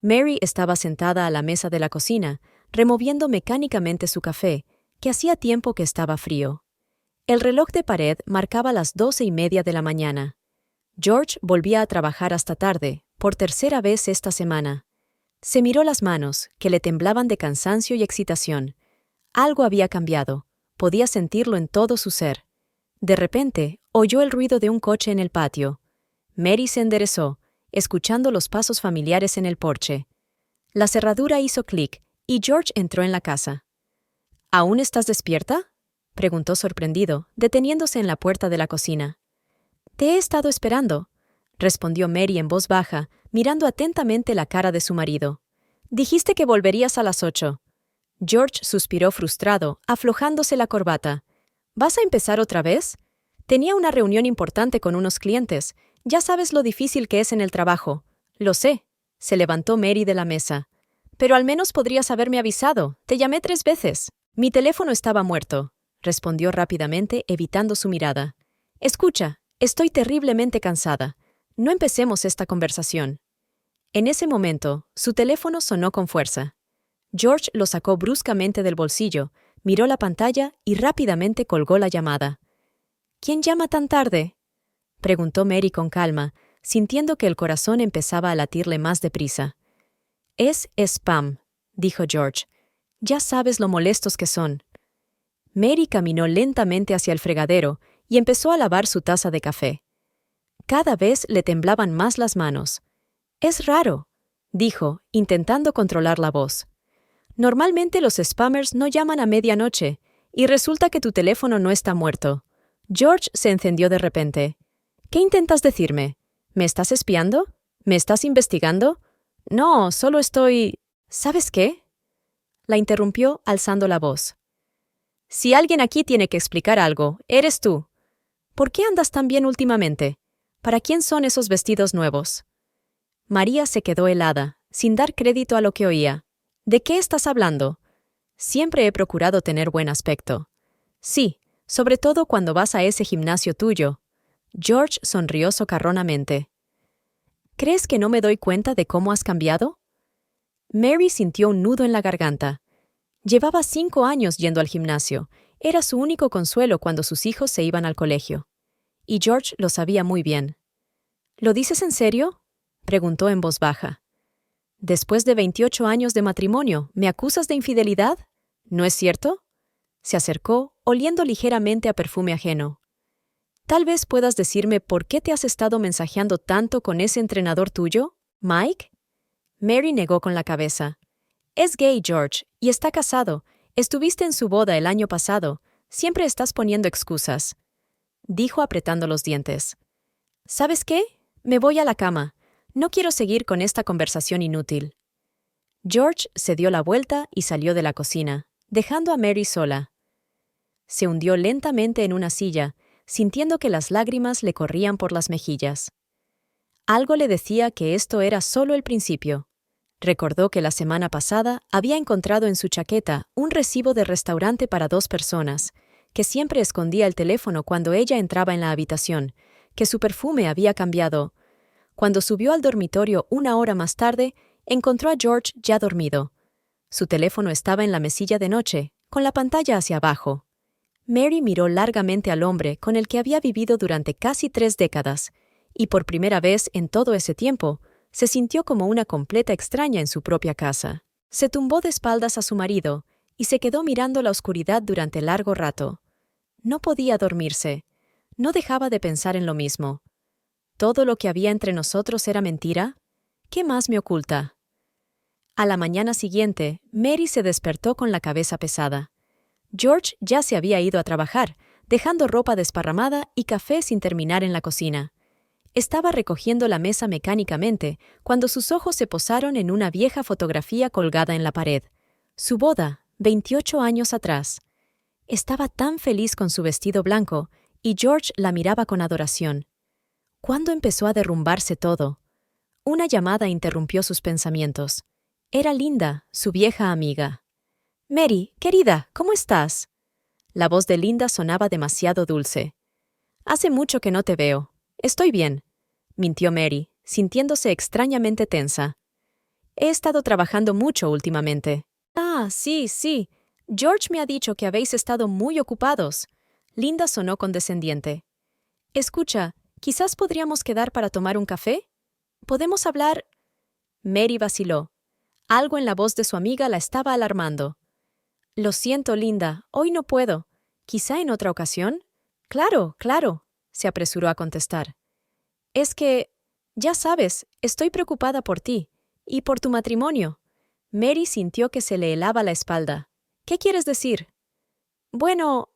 Mary estaba sentada a la mesa de la cocina, removiendo mecánicamente su café, que hacía tiempo que estaba frío. El reloj de pared marcaba las 12:30 de la mañana. George volvía a trabajar hasta tarde, por tercera vez esta semana. Se miró las manos, que le temblaban de cansancio y excitación. Algo había cambiado, podía sentirlo en todo su ser. De repente, oyó el ruido de un coche en el patio. Mary se enderezó, escuchando los pasos familiares en el porche. La cerradura hizo clic, y George entró en la casa. ¿Aún estás despierta?, preguntó sorprendido, deteniéndose en la puerta de la cocina. Te he estado esperando, respondió Mary en voz baja, mirando atentamente la cara de su marido. Dijiste que volverías a las 8. George suspiró frustrado, aflojándose la corbata. ¿Vas a empezar otra vez? Tenía una reunión importante con unos clientes. Ya sabes lo difícil que es en el trabajo. Lo sé. Se levantó Mary de la mesa. Pero al menos podrías haberme avisado. Te llamé 3 veces. Mi teléfono estaba muerto, respondió rápidamente, evitando su mirada. Escucha, estoy terriblemente cansada. No empecemos esta conversación. En ese momento, su teléfono sonó con fuerza. George lo sacó bruscamente del bolsillo, miró la pantalla y rápidamente colgó la llamada. ¿Quién llama tan tarde?, preguntó Mary con calma, sintiendo que el corazón empezaba a latirle más deprisa. Es spam, dijo George. Ya sabes lo molestos que son. Mary caminó lentamente hacia el fregadero y empezó a lavar su taza de café. Cada vez le temblaban más las manos. Es raro, dijo, intentando controlar la voz. Normalmente los spammers no llaman a medianoche, y resulta que tu teléfono no está muerto. George se encendió de repente. ¿Qué intentas decirme? ¿Me estás espiando? ¿Me estás investigando? No, solo estoy... ¿Sabes qué?, la interrumpió alzando la voz. Si alguien aquí tiene que explicar algo, eres tú. ¿Por qué andas tan bien últimamente? ¿Para quién son esos vestidos nuevos? María se quedó helada, sin dar crédito a lo que oía. ¿De qué estás hablando? Siempre he procurado tener buen aspecto. Sí, sobre todo cuando vas a ese gimnasio tuyo. George sonrió socarronamente. ¿Crees que no me doy cuenta de cómo has cambiado? Mary sintió un nudo en la garganta. Llevaba 5 años yendo al gimnasio. Era su único consuelo cuando sus hijos se iban al colegio. Y George lo sabía muy bien. ¿Lo dices en serio?, preguntó en voz baja. Después de 28 años de matrimonio, ¿me acusas de infidelidad? ¿No es cierto? Se acercó, oliendo ligeramente a perfume ajeno. Tal vez puedas decirme por qué te has estado mensajeando tanto con ese entrenador tuyo, Mike. Mary negó con la cabeza. Es gay, George, y está casado. Estuviste en su boda el año pasado. Siempre estás poniendo excusas, dijo apretando los dientes. ¿Sabes qué? Me voy a la cama. No quiero seguir con esta conversación inútil. George se dio la vuelta y salió de la cocina, dejando a Mary sola. Se hundió lentamente en una silla, sintiendo que las lágrimas le corrían por las mejillas. Algo le decía que esto era solo el principio. Recordó que la semana pasada había encontrado en su chaqueta un recibo de restaurante para 2 personas, que siempre escondía el teléfono cuando ella entraba en la habitación, que su perfume había cambiado. Cuando subió al dormitorio 1 hora más tarde, encontró a George ya dormido. Su teléfono estaba en la mesilla de noche, con la pantalla hacia abajo. Mary miró largamente al hombre con el que había vivido durante casi 3 décadas, y por primera vez en todo ese tiempo, se sintió como una completa extraña en su propia casa. Se tumbó de espaldas a su marido y se quedó mirando la oscuridad durante largo rato. No podía dormirse. No dejaba de pensar en lo mismo. ¿Todo lo que había entre nosotros era mentira? ¿Qué más me oculta? A la mañana siguiente, Mary se despertó con la cabeza pesada. George ya se había ido a trabajar, dejando ropa desparramada y café sin terminar en la cocina. Estaba recogiendo la mesa mecánicamente cuando sus ojos se posaron en una vieja fotografía colgada en la pared. Su boda, 28 años atrás. Estaba tan feliz con su vestido blanco, y George la miraba con adoración. ¿Cuándo empezó a derrumbarse todo? Una llamada interrumpió sus pensamientos. Era Linda, su vieja amiga. «Mary, querida, ¿cómo estás?» La voz de Linda sonaba demasiado dulce. «Hace mucho que no te veo. Estoy bien», mintió Mary, sintiéndose extrañamente tensa. He estado trabajando mucho últimamente. Ah, sí. George me ha dicho que habéis estado muy ocupados. Linda sonó condescendiente. Escucha, ¿quizás podríamos quedar para tomar un café? ¿Podemos hablar? Mary vaciló. Algo en la voz de su amiga la estaba alarmando. Lo siento, Linda, hoy no puedo. ¿Quizá en otra ocasión? Claro, se apresuró a contestar. Es que, ya sabes, estoy preocupada por ti y por tu matrimonio. Mary sintió que se le helaba la espalda. ¿Qué quieres decir? Bueno,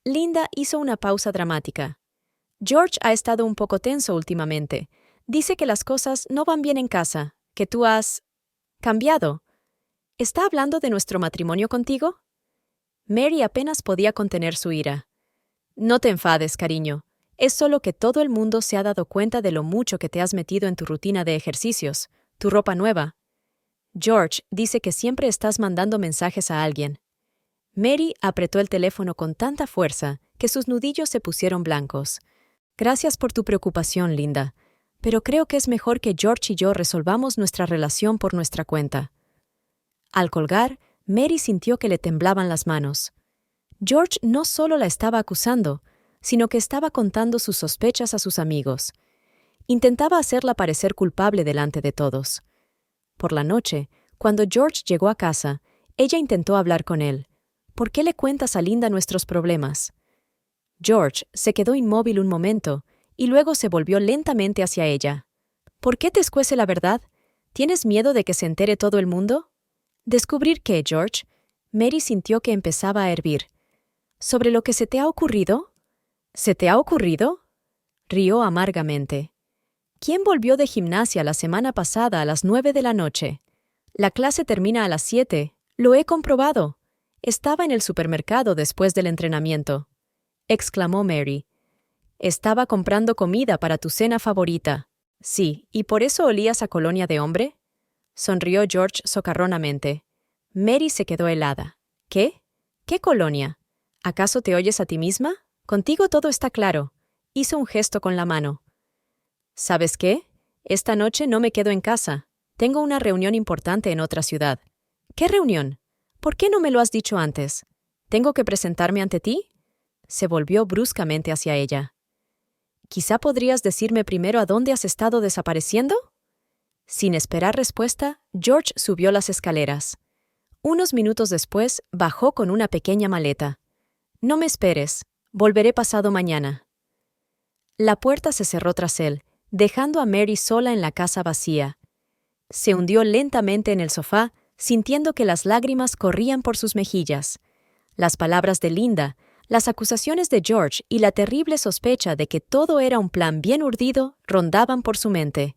Linda hizo una pausa dramática. George ha estado un poco tenso últimamente. Dice que las cosas no van bien en casa, que tú has cambiado. ¿Está hablando de nuestro matrimonio contigo? Mary apenas podía contener su ira. No te enfades, cariño. Es solo que todo el mundo se ha dado cuenta de lo mucho que te has metido en tu rutina de ejercicios, tu ropa nueva. George dice que siempre estás mandando mensajes a alguien. Mary apretó el teléfono con tanta fuerza que sus nudillos se pusieron blancos. Gracias por tu preocupación, Linda, pero creo que es mejor que George y yo resolvamos nuestra relación por nuestra cuenta. Al colgar, Mary sintió que le temblaban las manos. George no solo la estaba acusando, sino que estaba contando sus sospechas a sus amigos. Intentaba hacerla parecer culpable delante de todos. Por la noche, cuando George llegó a casa, ella intentó hablar con él. ¿Por qué le cuentas a Linda nuestros problemas? George se quedó inmóvil un momento y luego se volvió lentamente hacia ella. ¿Por qué te escuece la verdad? ¿Tienes miedo de que se entere todo el mundo? ¿Descubrir qué, George? Mary sintió que empezaba a hervir. ¿Sobre lo que se te ha ocurrido? ¿Se te ha ocurrido? Rió amargamente. ¿Quién volvió de gimnasia la semana pasada a las 9 de la noche? La clase termina a las 7. Lo he comprobado. Estaba en el supermercado después del entrenamiento, exclamó Mary. Estaba comprando comida para tu cena favorita. Sí, ¿y por eso olías a colonia de hombre? Sonrió George socarronamente. Mary se quedó helada. ¿Qué? ¿Qué colonia? ¿Acaso te oyes a ti misma? Contigo todo está claro. Hizo un gesto con la mano. ¿Sabes qué? Esta noche no me quedo en casa. Tengo una reunión importante en otra ciudad. ¿Qué reunión? ¿Por qué no me lo has dicho antes? ¿Tengo que presentarme ante ti? Se volvió bruscamente hacia ella. ¿Quizá podrías decirme primero a dónde has estado desapareciendo? Sin esperar respuesta, George subió las escaleras. Unos minutos después, bajó con una pequeña maleta. No me esperes. Volveré pasado mañana. La puerta se cerró tras él, dejando a Mary sola en la casa vacía. Se hundió lentamente en el sofá, sintiendo que las lágrimas corrían por sus mejillas. Las palabras de Linda, las acusaciones de George y la terrible sospecha de que todo era un plan bien urdido rondaban por su mente.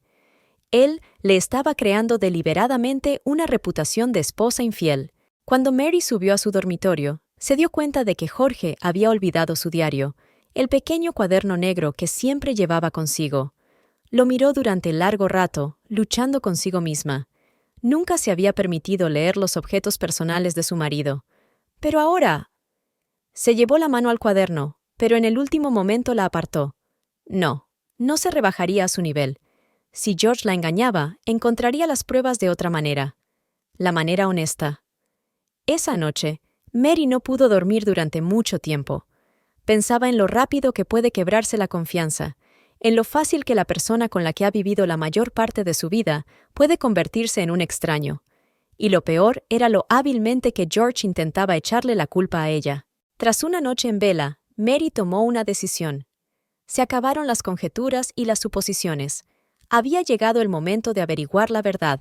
Él le estaba creando deliberadamente una reputación de esposa infiel. Cuando Mary subió a su dormitorio, se dio cuenta de que Jorge había olvidado su diario, el pequeño cuaderno negro que siempre llevaba consigo. Lo miró durante largo rato, luchando consigo misma. Nunca se había permitido leer los objetos personales de su marido. Pero ahora... Se llevó la mano al cuaderno, pero en el último momento la apartó. No se rebajaría a su nivel. Si George la engañaba, encontraría las pruebas de otra manera. La manera honesta. Esa noche, Mary no pudo dormir durante mucho tiempo. Pensaba en lo rápido que puede quebrarse la confianza, en lo fácil que la persona con la que ha vivido la mayor parte de su vida puede convertirse en un extraño. Y lo peor era lo hábilmente que George intentaba echarle la culpa a ella. Tras una noche en vela, Mary tomó una decisión. Se acabaron las conjeturas y las suposiciones. Había llegado el momento de averiguar la verdad.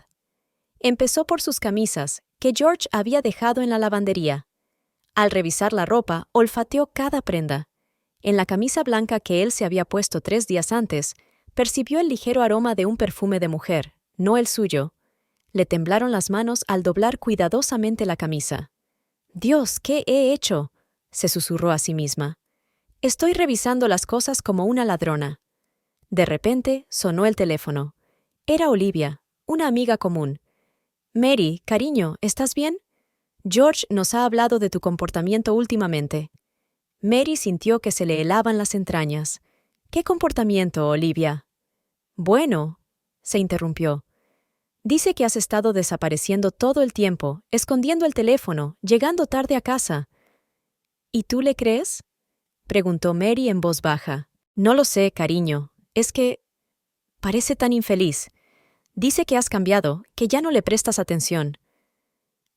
Empezó por sus camisas, que George había dejado en la lavandería. Al revisar la ropa, olfateó cada prenda. En la camisa blanca que él se había puesto 3 días antes, percibió el ligero aroma de un perfume de mujer, no el suyo. Le temblaron las manos al doblar cuidadosamente la camisa. «Dios, ¿qué he hecho?», se susurró a sí misma. «Estoy revisando las cosas como una ladrona». De repente, sonó el teléfono. Era Olivia, una amiga común. «Mary, cariño, ¿estás bien? George nos ha hablado de tu comportamiento últimamente». Mary sintió que se le helaban las entrañas. «¿Qué comportamiento, Olivia?» «Bueno», se interrumpió. Dice que has estado desapareciendo todo el tiempo, escondiendo el teléfono, llegando tarde a casa. ¿Y tú le crees? Preguntó Mary en voz baja. No lo sé, cariño. Es que parece tan infeliz. Dice que has cambiado, que ya no le prestas atención.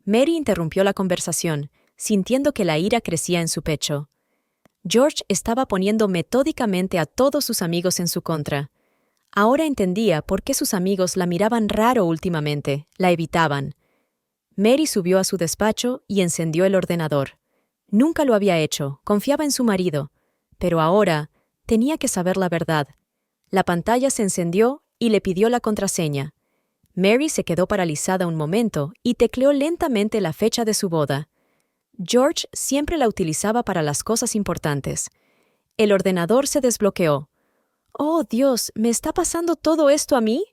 Mary interrumpió la conversación, sintiendo que la ira crecía en su pecho. George estaba poniendo metódicamente a todos sus amigos en su contra. Ahora entendía por qué sus amigos la miraban raro últimamente, la evitaban. Mary subió a su despacho y encendió el ordenador. Nunca lo había hecho, confiaba en su marido, pero ahora tenía que saber la verdad. La pantalla se encendió y le pidió la contraseña. Mary se quedó paralizada un momento y tecleó lentamente la fecha de su boda. George siempre la utilizaba para las cosas importantes. El ordenador se desbloqueó. «Oh, Dios, ¿me está pasando todo esto a mí?»,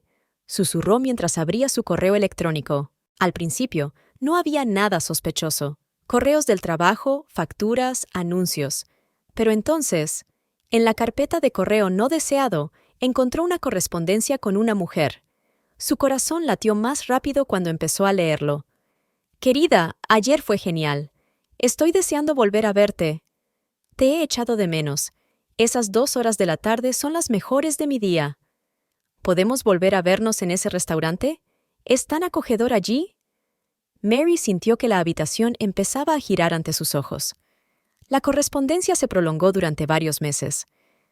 susurró mientras abría su correo electrónico. Al principio, no había nada sospechoso. Correos del trabajo, facturas, anuncios. Pero entonces, en la carpeta de correo no deseado, encontró una correspondencia con una mujer. Su corazón latió más rápido cuando empezó a leerlo. «Querida, ayer fue genial. Estoy deseando volver a verte. Te he echado de menos. Esas 2 horas de la tarde son las mejores de mi día. ¿Podemos volver a vernos en ese restaurante? ¿Es tan acogedor allí?». Mary sintió que la habitación empezaba a girar ante sus ojos. La correspondencia se prolongó durante varios meses.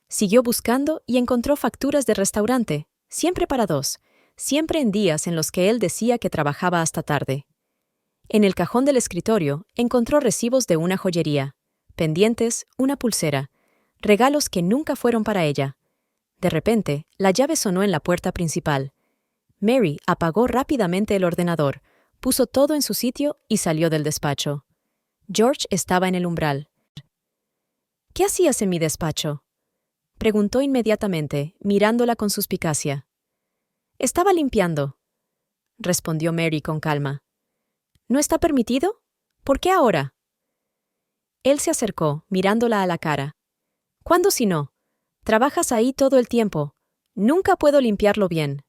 Siguió buscando y encontró facturas de restaurante, siempre para 2, siempre en días en los que él decía que trabajaba hasta tarde. En el cajón del escritorio encontró recibos de una joyería, pendientes, una pulsera, regalos que nunca fueron para ella. De repente, la llave sonó en la puerta principal. Mary apagó rápidamente el ordenador, puso todo en su sitio y salió del despacho. George estaba en el umbral. «¿Qué hacías en mi despacho?», preguntó inmediatamente, mirándola con suspicacia. «Estaba limpiando», respondió Mary con calma. «¿No está permitido? ¿Por qué ahora?». Él se acercó, mirándola a la cara. «¿Cuándo si no? Trabajas ahí todo el tiempo. Nunca puedo limpiarlo bien».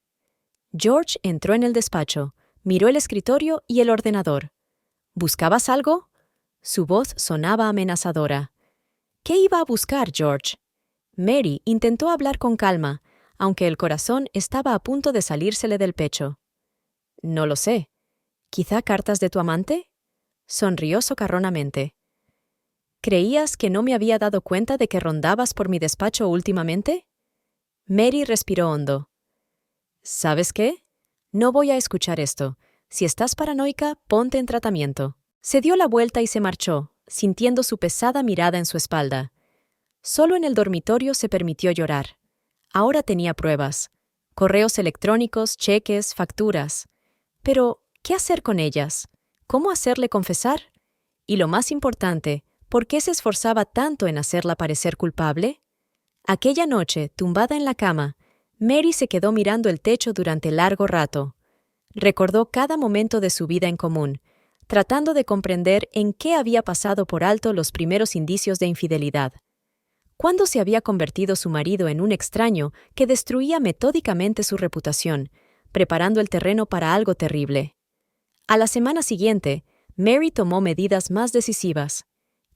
George entró en el despacho, miró el escritorio y el ordenador. «¿Buscabas algo?». Su voz sonaba amenazadora. «¿Qué iba a buscar, George?». Mary intentó hablar con calma, aunque el corazón estaba a punto de salírsele del pecho. «No lo sé. ¿Quizá cartas de tu amante?». Sonrió socarronamente. «¿Creías que no me había dado cuenta de que rondabas por mi despacho últimamente?». Mary respiró hondo. «¿Sabes qué? No voy a escuchar esto. Si estás paranoica, ponte en tratamiento». Se dio la vuelta y se marchó, sintiendo su pesada mirada en su espalda. Solo en el dormitorio se permitió llorar. Ahora tenía pruebas. Correos electrónicos, cheques, facturas. Pero, ¿qué hacer con ellas? ¿Cómo hacerle confesar? Y lo más importante, ¿por qué se esforzaba tanto en hacerla parecer culpable? Aquella noche, tumbada en la cama, Mary se quedó mirando el techo durante largo rato. Recordó cada momento de su vida en común, tratando de comprender en qué había pasado por alto los primeros indicios de infidelidad. ¿Cuándo se había convertido su marido en un extraño que destruía metódicamente su reputación, preparando el terreno para algo terrible? A la semana siguiente, Mary tomó medidas más decisivas.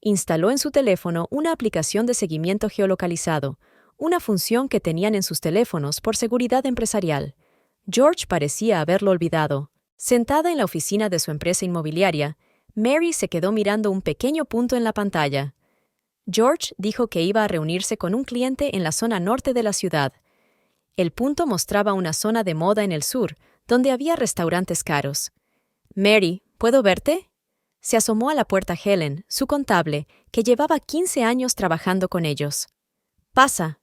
Instaló en su teléfono una aplicación de seguimiento geolocalizado, una función que tenían en sus teléfonos por seguridad empresarial. George parecía haberlo olvidado. Sentada en la oficina de su empresa inmobiliaria, Mary se quedó mirando un pequeño punto en la pantalla. George dijo que iba a reunirse con un cliente en la zona norte de la ciudad. El punto mostraba una zona de moda en el sur, donde había restaurantes caros. «Mary, ¿puedo verte?». Se asomó a la puerta Helen, su contable, que llevaba 15 años trabajando con ellos. «Pasa».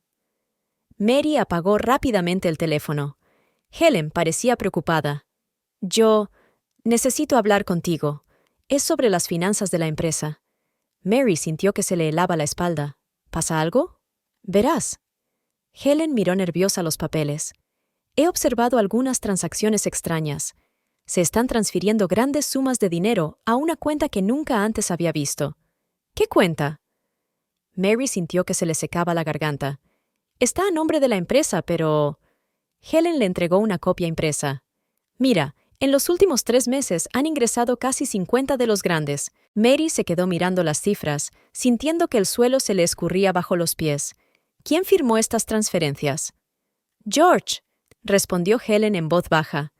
Mary apagó rápidamente el teléfono. Helen parecía preocupada. «Yo necesito hablar contigo. Es sobre las finanzas de la empresa». Mary sintió que se le helaba la espalda. «¿Pasa algo?». «Verás». Helen miró nerviosa los papeles. «He observado algunas transacciones extrañas. Se están transfiriendo grandes sumas de dinero a una cuenta que nunca antes había visto». «¿Qué cuenta?». Mary sintió que se le secaba la garganta. «Está a nombre de la empresa, pero…». Helen le entregó una copia impresa. Mira, en los últimos 3 meses han ingresado casi 50 de los grandes. Mary se quedó mirando las cifras, sintiendo que el suelo se le escurría bajo los pies. ¿Quién firmó estas transferencias? George, respondió Helen en voz baja.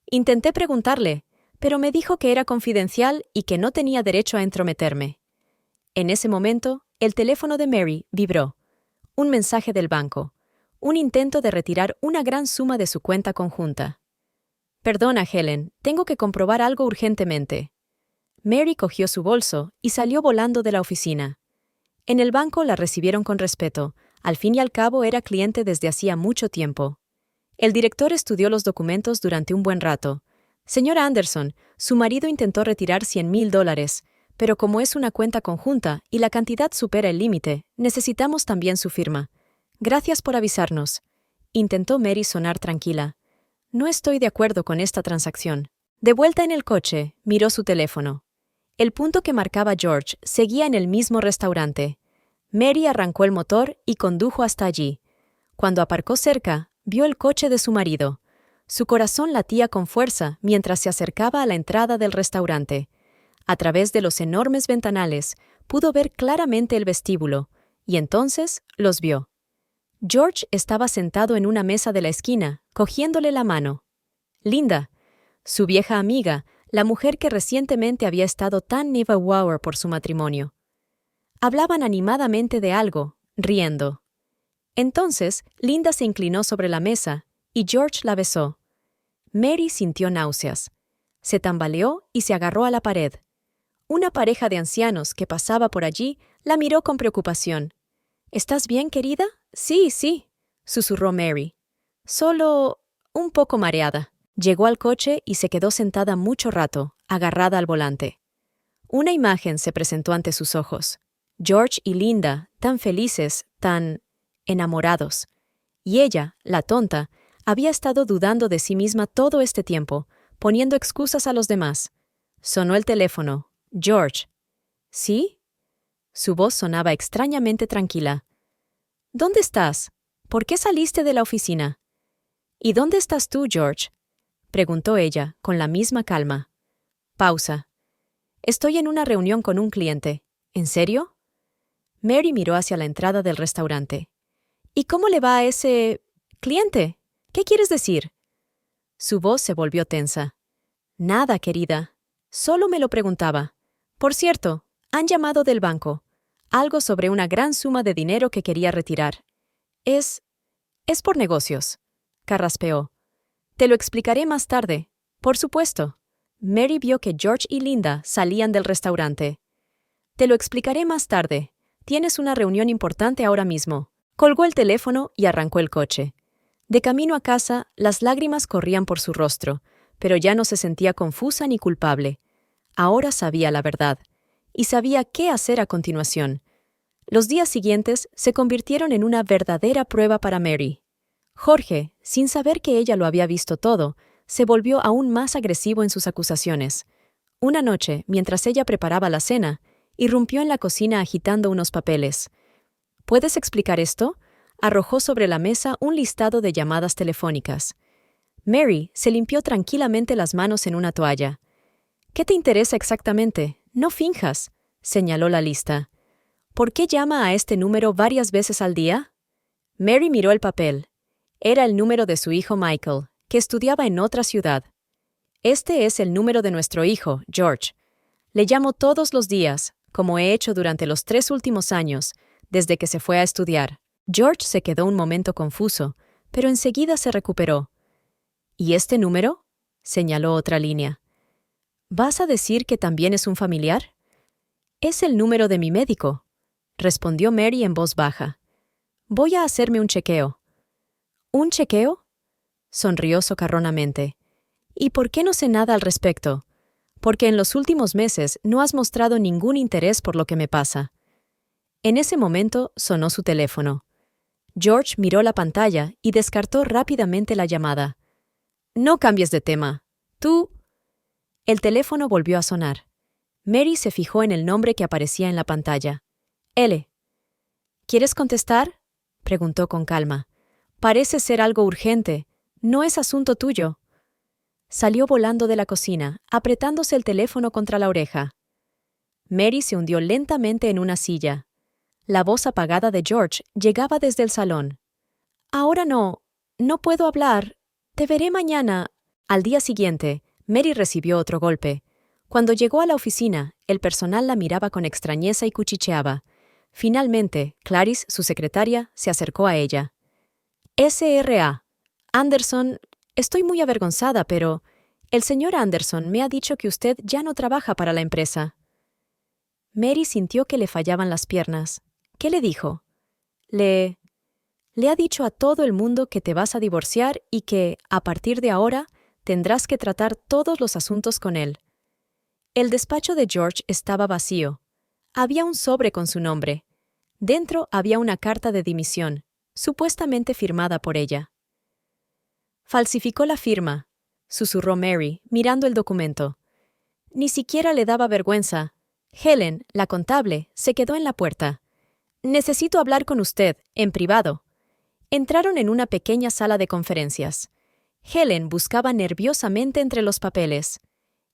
Intenté preguntarle, pero me dijo que era confidencial y que no tenía derecho a entrometerme. En ese momento, el teléfono de Mary vibró. Un mensaje del banco. Un intento de retirar una gran suma de su cuenta conjunta. Perdona, Helen, tengo que comprobar algo urgentemente. Mary cogió su bolso y salió volando de la oficina. En el banco la recibieron con respeto. Al fin y al cabo era cliente desde hacía mucho tiempo. El director estudió los documentos durante un buen rato. Señora Anderson, su marido intentó retirar $100,000, pero como es una cuenta conjunta y la cantidad supera el límite, necesitamos también su firma. Gracias por avisarnos. Intentó Mary sonar tranquila. No estoy de acuerdo con esta transacción. De vuelta en el coche, miró su teléfono. El punto que marcaba George seguía en el mismo restaurante. Mary arrancó el motor y condujo hasta allí. Cuando aparcó cerca, vio el coche de su marido. Su corazón latía con fuerza mientras se acercaba a la entrada del restaurante. A través de los enormes ventanales, pudo ver claramente el vestíbulo, y entonces los vio. George estaba sentado en una mesa de la esquina, cogiéndole la mano. Linda, su vieja amiga, la mujer que recientemente había estado tan neverwauer por su matrimonio. Hablaban animadamente de algo, riendo. Entonces, Linda se inclinó sobre la mesa, y George la besó. Mary sintió náuseas. Se tambaleó y se agarró a la pared. Una pareja de ancianos que pasaba por allí la miró con preocupación. ¿Estás bien, querida? Sí, susurró Mary. Solo un poco mareada. Llegó al coche y se quedó sentada mucho rato, agarrada al volante. Una imagen se presentó ante sus ojos. George y Linda, tan felices, tan enamorados. Y ella, la tonta, había estado dudando de sí misma todo este tiempo, poniendo excusas a los demás. Sonó el teléfono. George. ¿Sí? Su voz sonaba extrañamente tranquila. ¿Dónde estás? ¿Por qué saliste de la oficina? ¿Y dónde estás tú, George? Preguntó ella, con la misma calma. Pausa. Estoy en una reunión con un cliente. ¿En serio? Mary miró hacia la entrada del restaurante. ¿Y cómo le va a ese cliente? ¿Qué quieres decir? Su voz se volvió tensa. Nada, querida. Solo me lo preguntaba. Por cierto, han llamado del banco. Algo sobre una gran suma de dinero que quería retirar. Es por negocios. Carraspeó. Te lo explicaré más tarde. Por supuesto. Mary vio que George y Linda salían del restaurante. Te lo explicaré más tarde. Tienes una reunión importante ahora mismo. Colgó el teléfono y arrancó el coche. De camino a casa, las lágrimas corrían por su rostro, pero ya no se sentía confusa ni culpable. Ahora sabía la verdad, y sabía qué hacer a continuación. Los días siguientes se convirtieron en una verdadera prueba para Mary. Jorge, sin saber que ella lo había visto todo, se volvió aún más agresivo en sus acusaciones. Una noche, mientras ella preparaba la cena, irrumpió en la cocina agitando unos papeles. ¿Puedes explicar esto? Arrojó sobre la mesa un listado de llamadas telefónicas. Mary se limpió tranquilamente las manos en una toalla. ¿Qué te interesa exactamente? No finjas, señaló la lista. ¿Por qué llama a este número varias veces al día? Mary miró el papel. Era el número de su hijo Michael, que estudiaba en otra ciudad. Este es el número de nuestro hijo, George. Le llamo todos los días, como he hecho durante los 3 últimos años, desde que se fue a estudiar. George se quedó un momento confuso, pero enseguida se recuperó. ¿Y este número? Señaló otra línea. ¿Vas a decir que también es un familiar? Es el número de mi médico, respondió Mary en voz baja. Voy a hacerme un chequeo. ¿Un chequeo? Sonrió socarronamente. ¿Y por qué no sé nada al respecto? Porque en los últimos meses no has mostrado ningún interés por lo que me pasa. En ese momento sonó su teléfono. George miró la pantalla y descartó rápidamente la llamada. No cambies de tema. Tú... El teléfono volvió a sonar. Mary se fijó en el nombre que aparecía en la pantalla. L. ¿Quieres contestar? Preguntó con calma. Parece ser algo urgente. No es asunto tuyo. Salió volando de la cocina, apretándose el teléfono contra la oreja. Mary se hundió lentamente en una silla. La voz apagada de George llegaba desde el salón. «Ahora no puedo hablar. Te veré mañana». Al día siguiente, Mary recibió otro golpe. Cuando llegó a la oficina, el personal la miraba con extrañeza y cuchicheaba. Finalmente, Clarice, su secretaria, se acercó a ella. «S.R.A. Anderson, estoy muy avergonzada, pero el señor Anderson me ha dicho que usted ya no trabaja para la empresa». Mary sintió que le fallaban las piernas. ¿Qué le dijo? Le ha dicho a todo el mundo que te vas a divorciar y que, a partir de ahora, tendrás que tratar todos los asuntos con él. El despacho de George estaba vacío. Había un sobre con su nombre. Dentro había una carta de dimisión, supuestamente firmada por ella. «Falsificó la firma», susurró Mary, mirando el documento. Ni siquiera le daba vergüenza. Helen, la contable, se quedó en la puerta. «Necesito hablar con usted, en privado». Entraron en una pequeña sala de conferencias. Helen buscaba nerviosamente entre los papeles.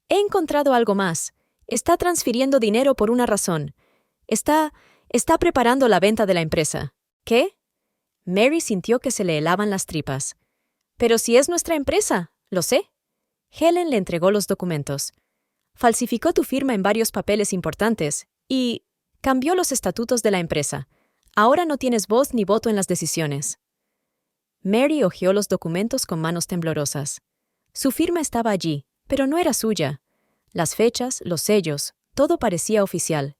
«He encontrado algo más. Está transfiriendo dinero por una razón. Está preparando la venta de la empresa». «¿Qué?» Mary sintió que se le helaban las tripas. «Pero si es nuestra empresa, lo sé». Helen le entregó los documentos. «Falsificó tu firma en varios papeles importantes y cambió los estatutos de la empresa. Ahora no tienes voz ni voto en las decisiones». Mary hojeó los documentos con manos temblorosas. Su firma estaba allí, pero no era suya. Las fechas, los sellos, todo parecía oficial.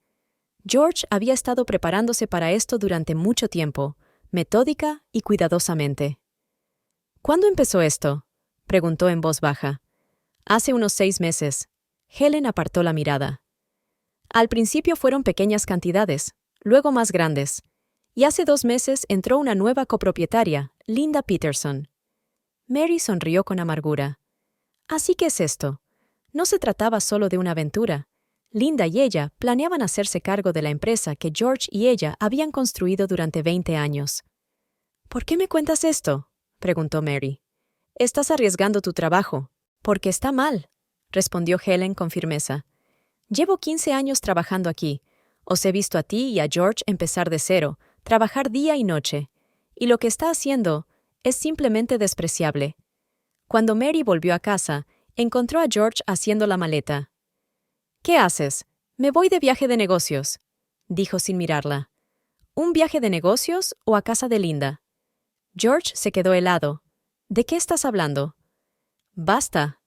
George había estado preparándose para esto durante mucho tiempo, metódica y cuidadosamente. «¿Cuándo empezó esto?», preguntó en voz baja. «Hace unos 6 meses». Helen apartó la mirada. «Al principio fueron pequeñas cantidades, luego más grandes. Y hace 2 meses entró una nueva copropietaria, Linda Peterson». Mary sonrió con amargura. «Así que es esto. No se trataba solo de una aventura. Linda y ella planeaban hacerse cargo de la empresa que George y ella habían construido durante 20 años. «¿Por qué me cuentas esto?», preguntó Mary. «Estás arriesgando tu trabajo». «Porque está mal», respondió Helen con firmeza. «Llevo 15 años trabajando aquí. Os he visto a ti y a George empezar de cero, trabajar día y noche. Y lo que está haciendo es simplemente despreciable». Cuando Mary volvió a casa, encontró a George haciendo la maleta. «¿Qué haces? Me voy de viaje de negocios», dijo sin mirarla. «¿Un viaje de negocios o a casa de Linda?» George se quedó helado. «¿De qué estás hablando?» «Basta»,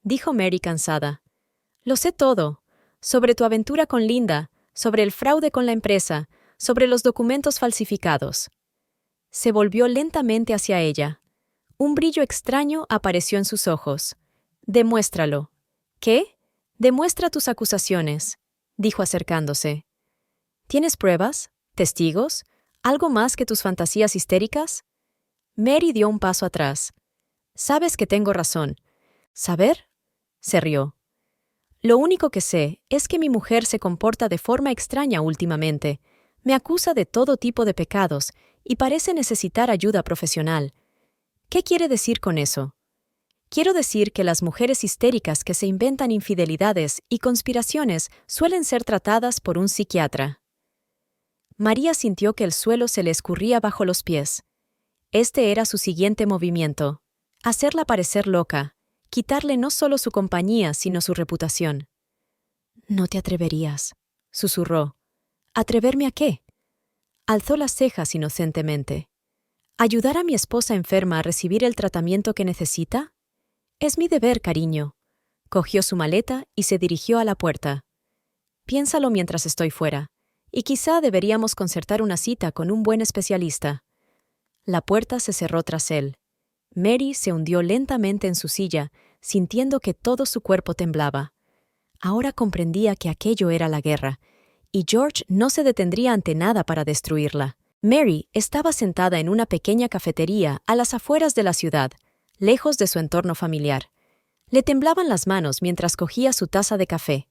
dijo Mary cansada. «Lo sé todo. Sobre tu aventura con Linda, sobre el fraude con la empresa, sobre los documentos falsificados». Se volvió lentamente hacia ella. Un brillo extraño apareció en sus ojos. «Demuéstralo». «¿Qué?» «Demuestra tus acusaciones», dijo acercándose. «¿Tienes pruebas? ¿Testigos? ¿Algo más que tus fantasías histéricas?» Mary dio un paso atrás. «Sabes que tengo razón». «¿Saber?», se rió. «Lo único que sé es que mi mujer se comporta de forma extraña últimamente. Me acusa de todo tipo de pecados y parece necesitar ayuda profesional. ¿Qué quiere decir con eso? Quiero decir que las mujeres histéricas que se inventan infidelidades y conspiraciones suelen ser tratadas por un psiquiatra». María sintió que el suelo se le escurría bajo los pies. Este era su siguiente movimiento: hacerla parecer loca, quitarle no solo su compañía, sino su reputación. «No te atreverías», susurró. «¿Atreverme a qué?». Alzó las cejas inocentemente. «¿Ayudar a mi esposa enferma a recibir el tratamiento que necesita? Es mi deber, cariño». Cogió su maleta y se dirigió a la puerta. «Piénsalo mientras estoy fuera, y quizá deberíamos concertar una cita con un buen especialista». La puerta se cerró tras él. Mary se hundió lentamente en su silla, sintiendo que todo su cuerpo temblaba. Ahora comprendía que aquello era la guerra, y George no se detendría ante nada para destruirla. Mary estaba sentada en una pequeña cafetería a las afueras de la ciudad, lejos de su entorno familiar. Le temblaban las manos mientras cogía su taza de café.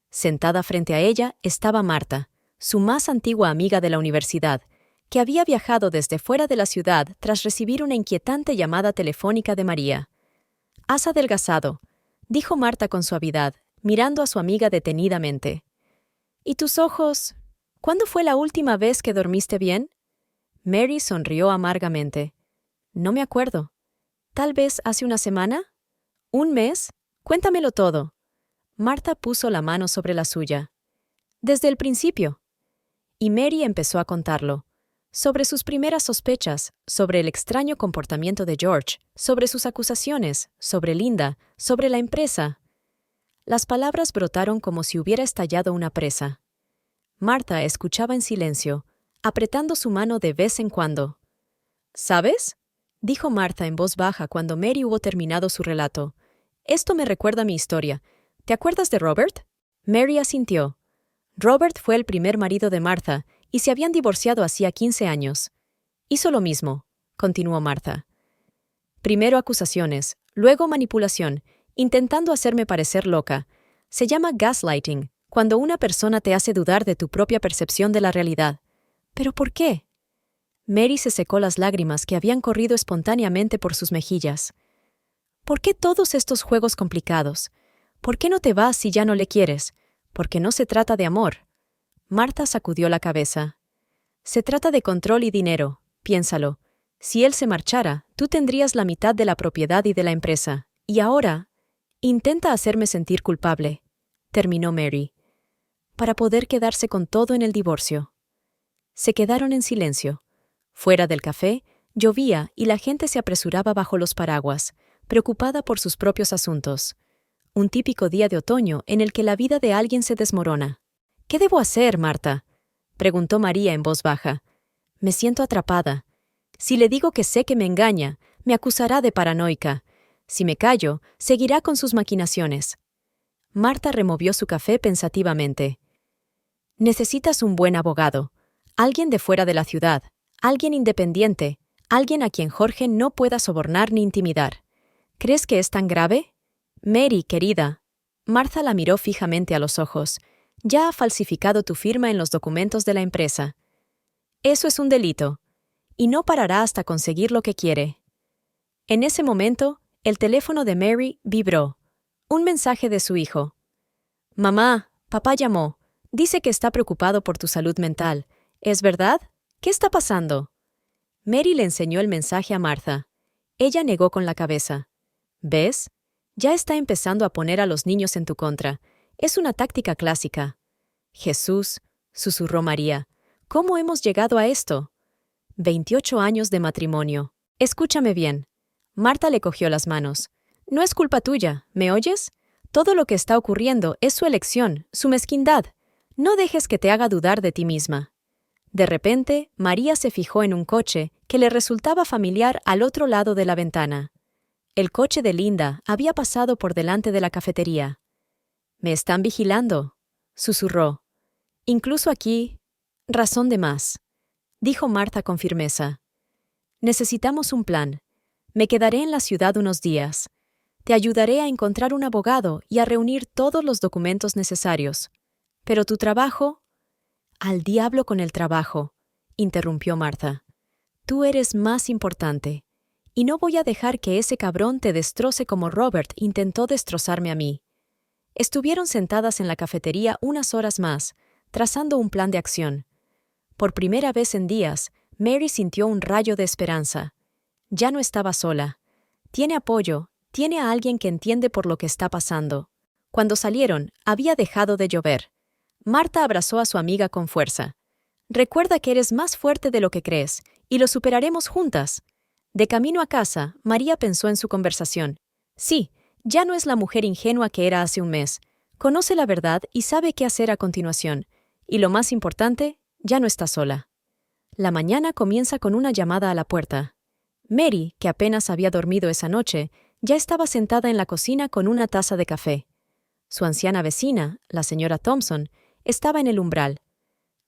Sentada frente a ella estaba Marta, su más antigua amiga de la universidad, que había viajado desde fuera de la ciudad tras recibir una inquietante llamada telefónica de María. Has adelgazado, dijo Marta con suavidad, mirando a su amiga detenidamente. ¿Y tus ojos? ¿Cuándo fue la última vez que dormiste bien? Mary sonrió amargamente. No me acuerdo. ¿Tal vez hace una semana? ¿Un mes? Cuéntamelo todo. Marta puso la mano sobre la suya. Desde el principio. Y Mary empezó a contarlo. Sobre sus primeras sospechas, sobre el extraño comportamiento de George, sobre sus acusaciones, sobre Linda, sobre la empresa. Las palabras brotaron como si hubiera estallado una presa. Marta escuchaba en silencio, apretando su mano de vez en cuando. ¿Sabes?, dijo Marta en voz baja cuando Mary hubo terminado su relato. Esto me recuerda a mi historia. ¿Te acuerdas de Robert? Mary asintió. Robert fue el primer marido de Martha, y se habían divorciado hacía 15 años. Hizo lo mismo, continuó Martha. Primero acusaciones, luego manipulación, intentando hacerme parecer loca. Se llama gaslighting, cuando una persona te hace dudar de tu propia percepción de la realidad. ¿Pero por qué? Mary se secó las lágrimas que habían corrido espontáneamente por sus mejillas. ¿Por qué todos estos juegos complicados? ¿Por qué no te vas si ya no le quieres? Porque no se trata de amor. Marta sacudió la cabeza. Se trata de control y dinero, piénsalo. Si él se marchara, tú tendrías la mitad de la propiedad y de la empresa. Y ahora, intenta hacerme sentir culpable, terminó Mary, para poder quedarse con todo en el divorcio. Se quedaron en silencio. Fuera del café, llovía y la gente se apresuraba bajo los paraguas, preocupada por sus propios asuntos. Un típico día de otoño en el que la vida de alguien se desmorona. ¿Qué debo hacer, Marta?, preguntó María en voz baja. Me siento atrapada. Si le digo que sé que me engaña, me acusará de paranoica. Si me callo, seguirá con sus maquinaciones. Marta removió su café pensativamente. Necesitas un buen abogado, alguien de fuera de la ciudad, alguien independiente, alguien a quien Jorge no pueda sobornar ni intimidar. ¿Crees que es tan grave? Mary, querida. Martha la miró fijamente a los ojos. Ya ha falsificado tu firma en los documentos de la empresa. Eso es un delito, y no parará hasta conseguir lo que quiere. En ese momento, el teléfono de Mary vibró. Un mensaje de su hijo. Mamá, papá llamó. Dice que está preocupado por tu salud mental. ¿Es verdad? ¿Qué está pasando? Mary le enseñó el mensaje a Martha. Ella negó con la cabeza. ¿Ves? Ya está empezando a poner a los niños en tu contra. Es una táctica clásica. Jesús, susurró María, ¿cómo hemos llegado a esto? 28 años de matrimonio. Escúchame bien. Marta le cogió las manos. No es culpa tuya, ¿me oyes? Todo lo que está ocurriendo es su elección, su mezquindad. No dejes que te haga dudar de ti misma. De repente, María se fijó en un coche que le resultaba familiar al otro lado de la ventana. El coche de Linda había pasado por delante de la cafetería. «Me están vigilando», susurró. «Incluso aquí, razón de más», dijo Marta con firmeza. «Necesitamos un plan. Me quedaré en la ciudad unos días. Te ayudaré a encontrar un abogado y a reunir todos los documentos necesarios. Pero tu trabajo...» «Al diablo con el trabajo», interrumpió Marta. «Tú eres más importante, y no voy a dejar que ese cabrón te destroce como Robert intentó destrozarme a mí». Estuvieron sentadas en la cafetería unas horas más, trazando un plan de acción. Por primera vez en días, Mary sintió un rayo de esperanza. Ya no estaba sola. Tiene apoyo, tiene a alguien que entiende por lo que está pasando. Cuando salieron, había dejado de llover. Marta abrazó a su amiga con fuerza. «Recuerda que eres más fuerte de lo que crees, y lo superaremos juntas». De camino a casa, María pensó en su conversación. Sí, ya no es la mujer ingenua que era hace un mes. Conoce la verdad y sabe qué hacer a continuación. Y lo más importante, ya no está sola. La mañana comienza con una llamada a la puerta. Mary, que apenas había dormido esa noche, ya estaba sentada en la cocina con una taza de café. Su anciana vecina, la señora Thompson, estaba en el umbral.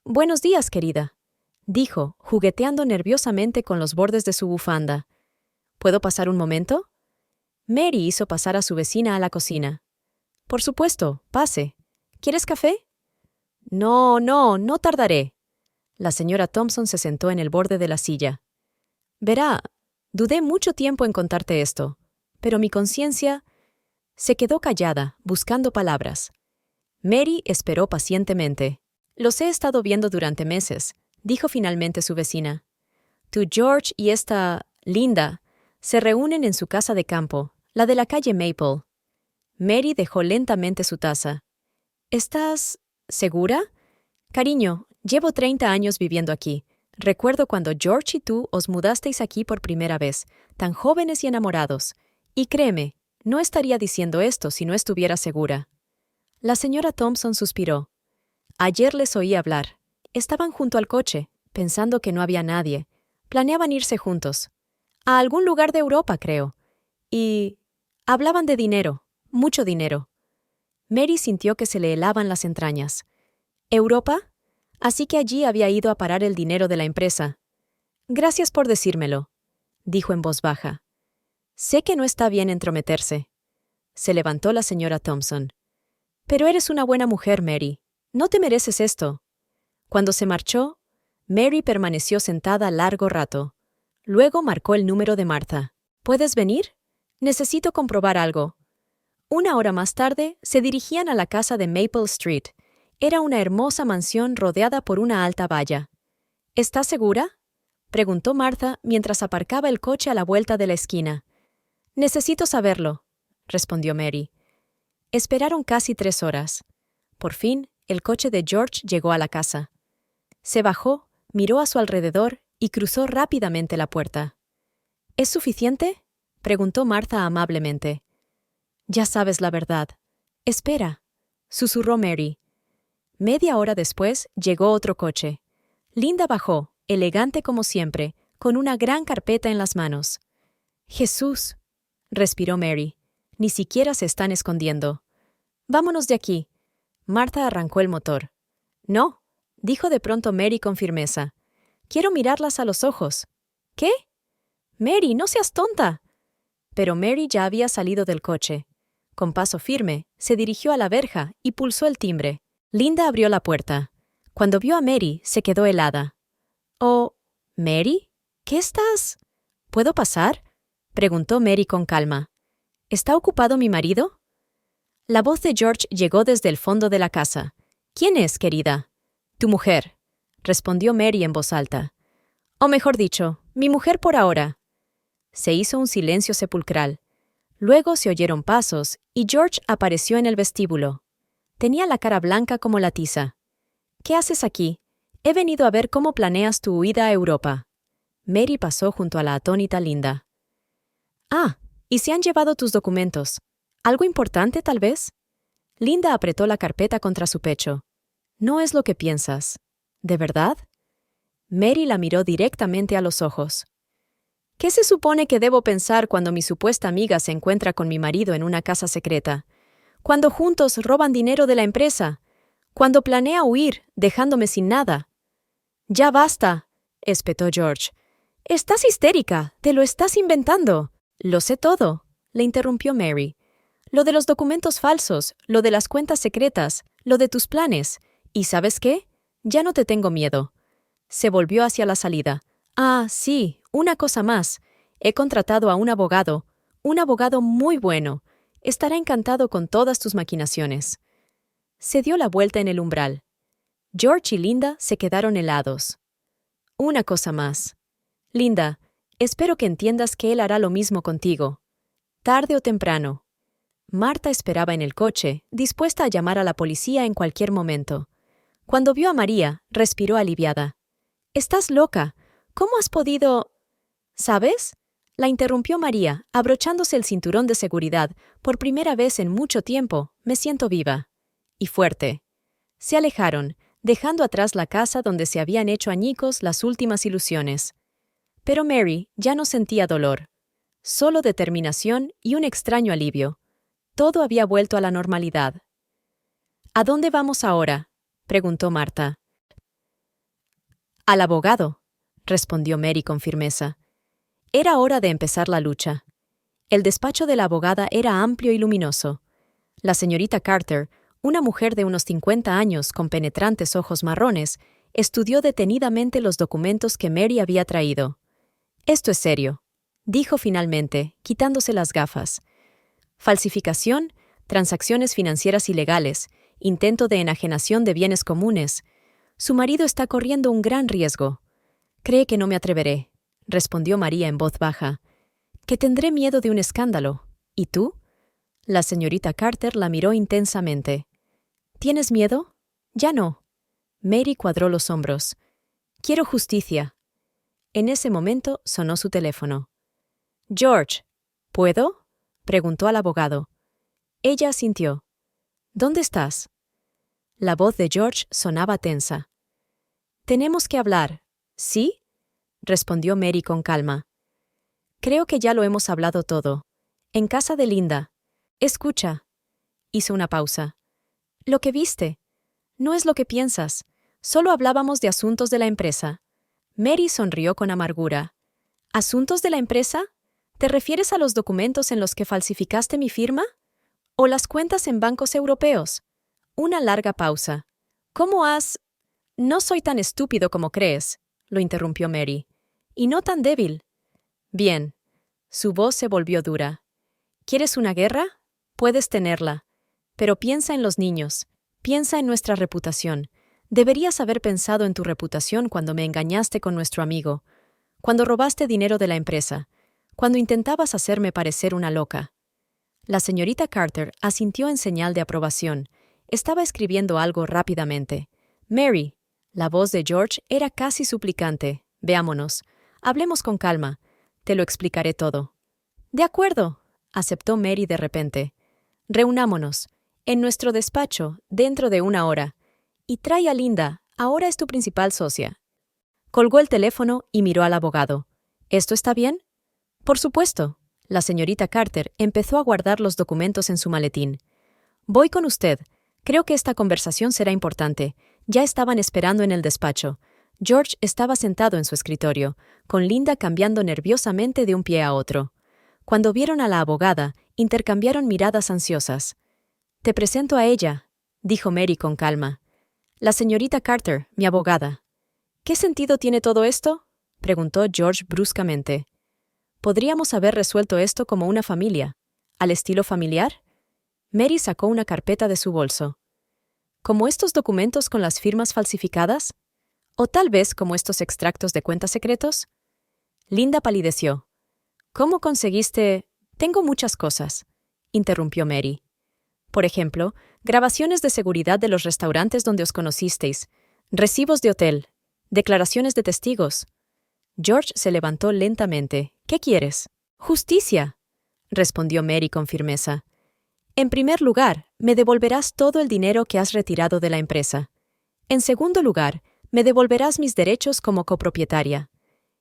«Buenos días, querida», dijo, jugueteando nerviosamente con los bordes de su bufanda. «¿Puedo pasar un momento?» Mary hizo pasar a su vecina a la cocina. «Por supuesto, pase. ¿Quieres café?» No tardaré». La señora Thompson se sentó en el borde de la silla. «Verá, dudé mucho tiempo en contarte esto, pero mi conciencia... Se quedó callada, buscando palabras. Mary esperó pacientemente. Los he estado viendo durante meses, dijo finalmente su vecina. Tu George y esta Linda se reúnen en su casa de campo, la de la calle Maple. Mary dejó lentamente su taza. ¿Estás segura? Cariño, llevo 30 años viviendo aquí. Recuerdo cuando George y tú os mudasteis aquí por primera vez, tan jóvenes y enamorados. Y créeme, no estaría diciendo esto si no estuviera segura. La señora Thompson suspiró. Ayer les oí hablar. Estaban junto al coche, pensando que no había nadie. Planeaban irse juntos. A algún lugar de Europa, creo. Y... hablaban de dinero, mucho dinero. Mary sintió que se le helaban las entrañas. ¿Europa? Así que allí había ido a parar el dinero de la empresa. Gracias por decírmelo, dijo en voz baja. Sé que no está bien entrometerse. Se levantó la señora Thompson. Pero eres una buena mujer, Mary. No te mereces esto. Cuando se marchó, Mary permaneció sentada largo rato. Luego marcó el número de Martha. ¿Puedes venir? Necesito comprobar algo. Una hora más tarde, se dirigían a la casa de Maple Street. Era una hermosa mansión rodeada por una alta valla. ¿Estás segura? Preguntó Martha mientras aparcaba el coche a la vuelta de la esquina. Necesito saberlo, respondió Mary. Esperaron casi 3 horas. Por fin, el coche de George llegó a la casa. Se bajó, miró a su alrededor y cruzó rápidamente la puerta. ¿Es suficiente? Preguntó Martha amablemente. Ya sabes la verdad. Espera, susurró Mary. Media hora después llegó otro coche. Linda bajó, elegante como siempre, con una gran carpeta en las manos. Jesús, respiró Mary. Ni siquiera se están escondiendo. Vámonos de aquí. Martha arrancó el motor. No, dijo de pronto Mary con firmeza. Quiero mirarlas a los ojos. ¿Qué? Mary, no seas tonta. Pero Mary ya había salido del coche. Con paso firme, se dirigió a la verja y pulsó el timbre. Linda abrió la puerta. Cuando vio a Mary, se quedó helada. «Oh, Mary, ¿qué estás? ¿Puedo pasar?», preguntó Mary con calma. «¿Está ocupado mi marido?». La voz de George llegó desde el fondo de la casa. «¿Quién es, querida?». «Tu mujer», respondió Mary en voz alta. «O mejor dicho, mi mujer por ahora». Se hizo un silencio sepulcral. Luego se oyeron pasos y George apareció en el vestíbulo. Tenía la cara blanca como la tiza. «¿Qué haces aquí? He venido a ver cómo planeas tu huida a Europa». Mary pasó junto a la atónita Linda. «Ah, y se han llevado tus documentos. ¿Algo importante, tal vez?». Linda apretó la carpeta contra su pecho. «No es lo que piensas. ¿De verdad?». Mary la miró directamente a los ojos. «¿Qué se supone que debo pensar cuando mi supuesta amiga se encuentra con mi marido en una casa secreta? Cuando juntos roban dinero de la empresa. Cuando planea huir, dejándome sin nada». «Ya basta», espetó George. «Estás histérica, te lo estás inventando». «Lo sé todo», le interrumpió Mary. «Lo de los documentos falsos, lo de las cuentas secretas, lo de tus planes. ¿Y sabes qué? Ya no te tengo miedo». Se volvió hacia la salida. «Ah, sí, una cosa más. He contratado a un abogado muy bueno. Estará encantado con todas tus maquinaciones». Se dio la vuelta en el umbral. George y Linda se quedaron helados. «Una cosa más. Linda, espero que entiendas que él hará lo mismo contigo. Tarde o temprano». Martha esperaba en el coche, dispuesta a llamar a la policía en cualquier momento. Cuando vio a María, respiró aliviada. «Estás loca. ¿Cómo has podido...?» «¿Sabes?», la interrumpió María, abrochándose el cinturón de seguridad. «Por primera vez en mucho tiempo, me siento viva». Y fuerte. Se alejaron, dejando atrás la casa donde se habían hecho añicos las últimas ilusiones. Pero Mary ya no sentía dolor. Solo determinación y un extraño alivio. Todo había vuelto a la normalidad. «¿A dónde vamos ahora?», preguntó Martha. «Al abogado», respondió Mary con firmeza. Era hora de empezar la lucha. El despacho de la abogada era amplio y luminoso. La señorita Carter, una mujer de unos 50 años con penetrantes ojos marrones, estudió detenidamente los documentos que Mary había traído. «Esto es serio», dijo finalmente, quitándose las gafas. Falsificación, transacciones financieras ilegales, intento de enajenación de bienes comunes. Su marido está corriendo un gran riesgo. Cree que no me atreveré, respondió María en voz baja. Que tendré miedo de un escándalo. ¿Y tú? La señorita Carter la miró intensamente. ¿Tienes miedo? Ya no. Mary cuadró los hombros. Quiero justicia. En ese momento sonó su teléfono. George, ¿puedo? Preguntó al abogado. Ella asintió. ¿Dónde estás? La voz de George sonaba tensa. Tenemos que hablar, ¿sí? Respondió Mary con calma. Creo que ya lo hemos hablado todo. En casa de Linda. Escucha. Hizo una pausa. Lo que viste. No es lo que piensas. Solo hablábamos de asuntos de la empresa. Mary sonrió con amargura. ¿Asuntos de la empresa? ¿Te refieres a los documentos en los que falsificaste mi firma? ¿O las cuentas en bancos europeos? Una larga pausa. ¿Cómo has...? No soy tan estúpido como crees, lo interrumpió Mary. Y no tan débil. Bien. Su voz se volvió dura. ¿Quieres una guerra? Puedes tenerla. Pero piensa en los niños. Piensa en nuestra reputación. Deberías haber pensado en tu reputación cuando me engañaste con nuestro amigo, cuando robaste dinero de la empresa, cuando intentabas hacerme parecer una loca. La señorita Carter asintió en señal de aprobación. Estaba escribiendo algo rápidamente. Mary, la voz de George era casi suplicante. Veámonos. Hablemos con calma. Te lo explicaré todo. De acuerdo, aceptó Mary de repente. Reunámonos. En nuestro despacho, dentro de 1 hora. Y trae a Linda, ahora es tu principal socia. Colgó el teléfono y miró al abogado. ¿Esto está bien? Por supuesto. La señorita Carter empezó a guardar los documentos en su maletín. Voy con usted. Creo que esta conversación será importante. Ya estaban esperando en el despacho. George estaba sentado en su escritorio, con Linda cambiando nerviosamente de un pie a otro. Cuando vieron a la abogada, intercambiaron miradas ansiosas. Te presento a ella, dijo Mary con calma. La señorita Carter, mi abogada. ¿Qué sentido tiene todo esto? Preguntó George bruscamente. Podríamos haber resuelto esto como una familia. ¿Al estilo familiar? Mary sacó una carpeta de su bolso. ¿Como estos documentos con las firmas falsificadas? ¿O tal vez como estos extractos de cuentas secretos? Linda palideció. ¿Cómo conseguiste...? Tengo muchas cosas, interrumpió Mary. Por ejemplo, grabaciones de seguridad de los restaurantes donde os conocisteis, recibos de hotel, declaraciones de testigos. George se levantó lentamente. ¿Qué quieres? Justicia, respondió Mary con firmeza. En primer lugar, me devolverás todo el dinero que has retirado de la empresa. En segundo lugar, me devolverás mis derechos como copropietaria.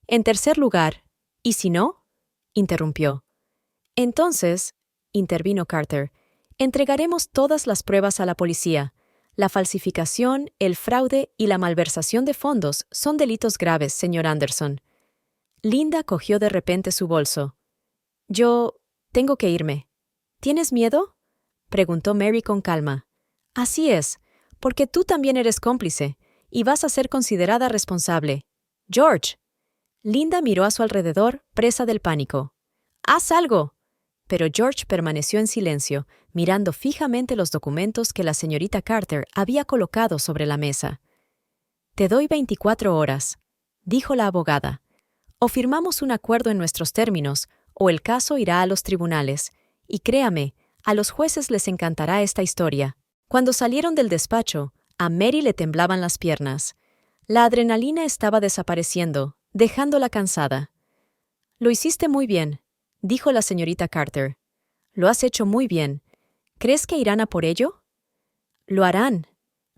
En tercer lugar, ¿y si no? Interrumpió. Entonces, intervino Carter, entregaremos todas las pruebas a la policía. La falsificación, el fraude y la malversación de fondos son delitos graves, señor Anderson. Linda cogió de repente su bolso. Yo tengo que irme. ¿Tienes miedo? Preguntó Mary con calma. Así es, porque tú también eres cómplice, y vas a ser considerada responsable. George. Linda miró a su alrededor, presa del pánico. ¡Haz algo! Pero George permaneció en silencio, mirando fijamente los documentos que la señorita Carter había colocado sobre la mesa. Te doy 24 horas, dijo la abogada. O firmamos un acuerdo en nuestros términos, o el caso irá a los tribunales. Y créame, a los jueces les encantará esta historia. Cuando salieron del despacho, a Mary le temblaban las piernas. La adrenalina estaba desapareciendo, dejándola cansada. Lo hiciste muy bien, dijo la señorita Carter. Lo has hecho muy bien. ¿Crees que irán a por ello? Lo harán,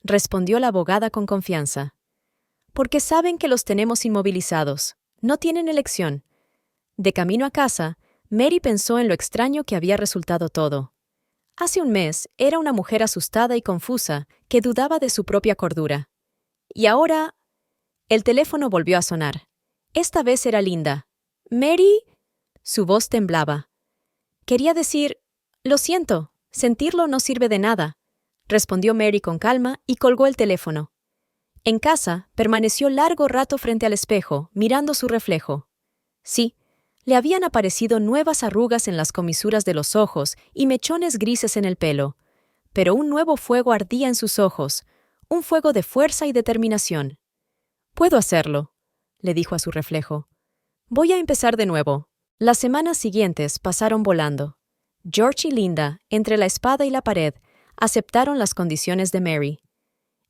respondió la abogada con confianza. Porque saben que los tenemos inmovilizados. No tienen elección. De camino a casa, Mary pensó en lo extraño que había resultado todo. Hace un mes era una mujer asustada y confusa que dudaba de su propia cordura. Y ahora... El teléfono volvió a sonar. Esta vez era Linda. «Mary...» Su voz temblaba. Quería decir, «Lo siento, sentirlo no sirve de nada», respondió Mary con calma y colgó el teléfono. En casa, permaneció largo rato frente al espejo, mirando su reflejo. Sí, Le habían aparecido nuevas arrugas en las comisuras de los ojos y mechones grises en el pelo. Pero un nuevo fuego ardía en sus ojos, un fuego de fuerza y determinación. «Puedo hacerlo», le dijo a su reflejo. «Voy a empezar de nuevo». Las semanas siguientes pasaron volando. George y Linda, entre la espada y la pared, aceptaron las condiciones de Mary.